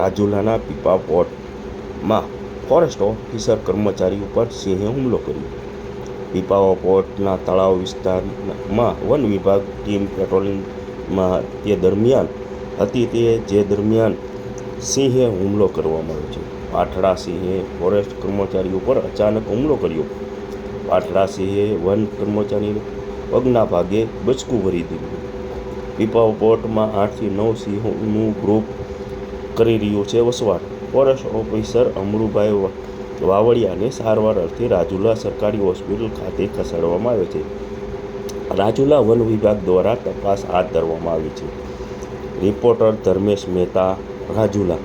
રાજુલાના પીપા પોર્ટમાં forest officer કર્મચારી ઉપર સિંહે હુમલો કર્યો. પીપાવાવ પોર્ટના તળાવ વિસ્તારમાં વન વિભાગ ટીમ પેટ્રોલિંગમાં તે દરમિયાન હતી જે દરમિયાન સિંહે હુમલો કરવામાં આવ્યો છે. પાઠડા સિંહે ફોરેસ્ટ કર્મચારી ઉપર અચાનક હુમલો કર્યો. પાઠડા સિંહે વન કર્મચારીને પગના ભાગે બચકું ભરી દીધું. પીપાવાવ પોર્ટમાં 8 થી 9 સિંહોનું ગ્રુપ કરી રહ્યું છે વસવાટ. ફોરેસ્ટ ઓફિસર અમરુભાઈ વાવડિયાને સારવાર અર્થે રાજુલા સરકારી હોસ્પિટલ ખાતે ખસેડવામાં આવ્યો છે. રાજુલા વન વિભાગ દ્વારા તપાસ હાથ ધરવામાં આવી છે. રિપોર્ટર ધર્મેશ મહેતા, રાજુલા.